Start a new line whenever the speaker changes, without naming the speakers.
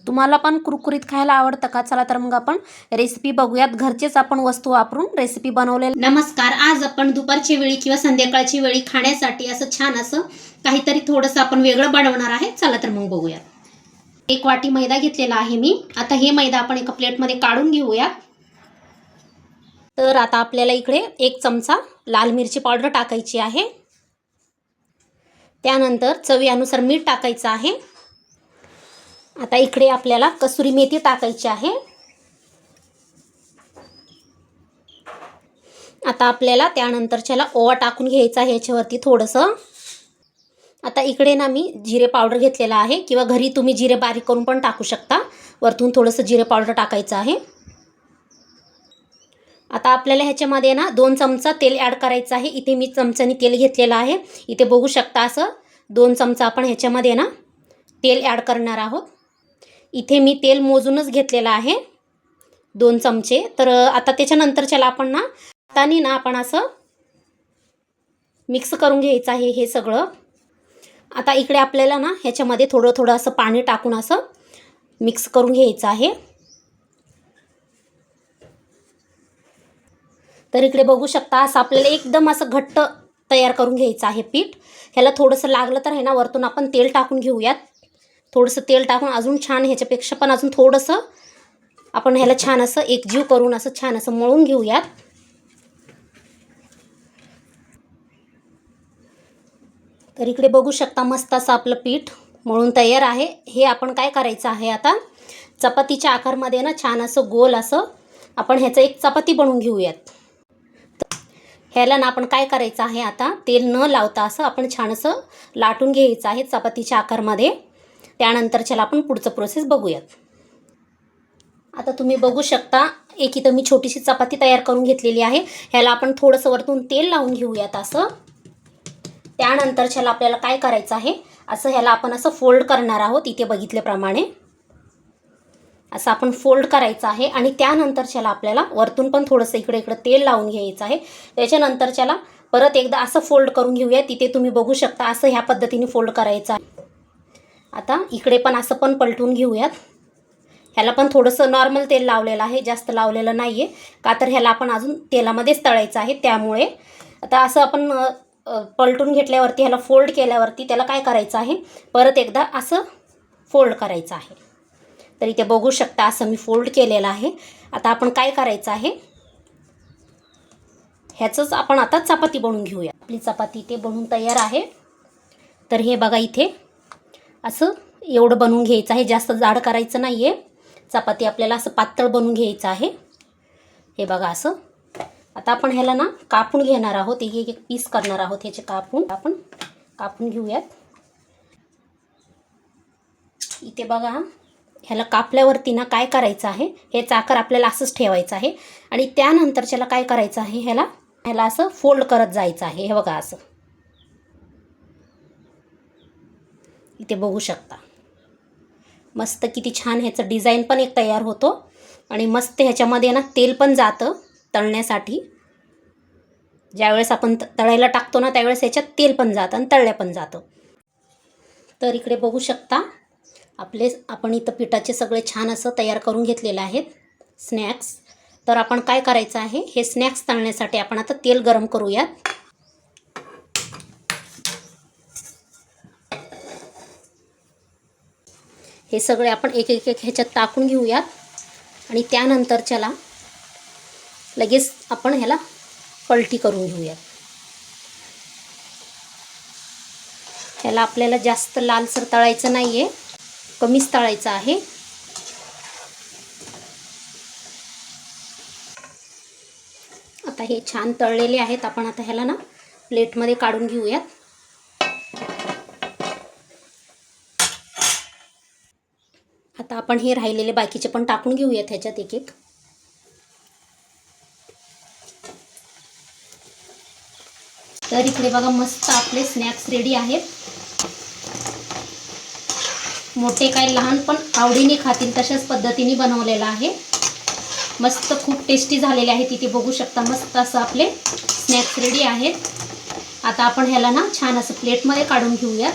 तुम्हाला पण कुरकुरीत खायला आवडतं का? चला तर मग आपण रेसिपी बघूयात. घरचेच आपण वस्तू वापरून रेसिपी बनवलेली.
नमस्कार. आज आपण दुपारच्या वेळी किंवा संध्याकाळच्या वेळी खाण्यासाठी असं छान असं काहीतरी थोडंसं आपण वेगळं बनवणार आहे. चला तर मग बघूया. 1 वाटी मैदा घेतलेला आहे मी. आता हे मैदा आपण एका प्लेटमध्ये काढून घेऊया.
तर आता आपल्याला इकडे 1 चमचा लाल मिरची पावडर टाकायची आहे. त्यानंतर चवीनुसार मीठ टाकायचं आहे. आता इकडे आपल्याला कसुरी मेथी टाकायची आहे. आता आपल्याला त्यानंतरच्याला ओवा टाकून घ्यायचा आहे याच्यावरती थोडंसं. आता इकडे ना मी जिरे पावडर घेतलेला आहे किंवा घरी तुम्ही जिरे बारीक करून पण टाकू शकता. वरतून थोडंसं जिरे पावडर टाकायचं आहे. आता आपल्याला ह्याच्यामध्ये ना 2 चमचा तेल ॲड करायचं आहे. इथे मी चमच्याने तेल घेतलेलं आहे. इथे बघू शकता असं 2 चमचा आपण ह्याच्यामध्ये ना तेल ॲड करणार आहोत. इथे मी तेल मोजूनच घेतलेलं आहे 2 चमचे. तर आता त्याच्यानंतरच्याला आपण ना हाताने ना आपण असं मिक्स करून घ्यायचं आहे हे सगळं. आता इकडे आपल्याला ना ह्याच्यामध्ये थोडं थोडं असं पाणी टाकून असं मिक्स करून घ्यायचं आहे. तर इकडे बघू शकता असं आपल्याला एकदम असं घट्ट तयार करून घ्यायचं आहे पीठ. ह्याला थोडंसं लागलं तर आहे ना वरतून आपण तेल टाकून घेऊयात. थोडंसं तेल टाकून अजून छान ह्याच्यापेक्षा पण अजून थोडंसं आपण ह्याला छान असं एकजीव करून असं छान असं मळून घेऊयात. तर इकडे बघू शकता मस्त असं आपलं पीठ मळून तयार आहे. हे आपण काय करायचं आहे आता चपातीच्या आकारमध्ये ना छान असं गोल असं आपण ह्याचं एक चपाती बनवून घेऊयात. ह्याला ना आपण काय करायचं आहे आता तेल न लावता असं आपण छान असं लाटून घ्यायचं आहे चपातीच्या आकारमध्ये. त्यानंतरच्याला आपण पुढचं प्रोसेस बघूयात. आता तुम्ही बघू शकता एक इथं मी छोटीशी चपाती तयार करून घेतलेली आहे. ह्याला आपण थोडंसं वरतून तेल लावून घेऊयात असं. त्यानंतरच्याला आपल्याला काय करायचं आहे असं ह्याला आपण असं फोल्ड करणार आहोत. इथे बघितल्याप्रमाणे असं आपण फोल्ड करायचं आहे. आणि त्यानंतरच्याला आपल्याला वरतून पण थोडंसं इकडे तेल लावून घ्यायचं आहे. त्याच्यानंतरच्याला परत एकदा असं फोल्ड करून घेऊया. तिथे तुम्ही बघू शकता असं ह्या पद्धतीने फोल्ड करायचं आहे. आता इकडे पण असं पण पलटून घेऊयात. ह्याला पण थोडंसं नॉर्मल तेल लावलेलं आहे, जास्त लावलेलं नाही आहे का तर ह्याला आपण अजून तेलामध्येच तळायचं आहे. त्यामुळे आता असं आपण पलटून घेतल्यावरती ह्याला फोल्ड केल्यावरती त्याला काय करायचं आहे परत एकदा असं फोल्ड करायचं आहे. तर इथे बघू शकता असं मी फोल्ड केलेलं आहे. आता आपण काय करायचं आहे ह्याचंच आपण आता चपाती बनवून घेऊया. आपली चपाती इथे बनवून तयार आहे. तर हे बघा इथे असं एवढं बनवून घ्यायचं आहे, जास्त जाड करायचं नाही आहे. चपाती आपल्याला असं पातळ बनवून घ्यायचं आहे. हे बघा असं. आता आपण ह्याला ना कापून घेणार आहोत. एक पीस करणार आहोत ह्याचे आपण कापून घेऊयात. इथे बघा ह्याला कापल्यावरती ना काय करायचं आहे हे आकार आपल्याला असंच ठेवायचं आहे. आणि त्यानंतरच्याला काय करायचं आहे ह्याला असं फोल्ड करत जायचं आहे. हे बघा असं इथे बघू शकता मस्त किती छान ह्याचं डिझाईन पण एक तयार होतो. आणि मस्त ह्याच्यामध्ये ना तेल पण जातं तळण्यासाठी. ज्यावेळेस आपण तळायला टाकतो ना त्यावेळेस ह्याच्यात तेल पण जातं आणि तळल्या पण जातं. तर इकडे बघू शकता आपण इथं पिठाचे सगळे छान असं तयार करून घेतलेले आहेत स्नॅक्स. तर आपण काय करायचं आहे हे स्नॅक्स तळण्यासाठी आपण आता तेल गरम करूयात. हे सगळे आपण एक ह्याच्यात टाकून घेऊयात. आणि त्यानंतरच्याला लगेच आपण ह्याला पलटी करून घेऊयात. ह्याला आपल्याला जास्त लालसर तळायचं नाही आहे, कमीच तळायचं आहे. आता हे छान तळलेले आहेत. आपण आता ह्याला ना प्लेटमध्ये काढून घेऊयात. आता आपण हे राहिलेले बाकीचे पण टाकून घेऊयात ह्याच्यात एक. तर इकडे बघा मस्त आपले स्नॅक्स रेडी आहेत. मोठे काय लहान पण आवडीने खातील तशाच पद्धतीने बनवलेला आहे. मस्त खूप टेस्टी झालेले आहेत. इथे बघू शकता मस्त असं आपले स्नॅक्स रेडी आहेत. आता आपण ह्याला ना छान असं प्लेटमध्ये काढून घेऊयात.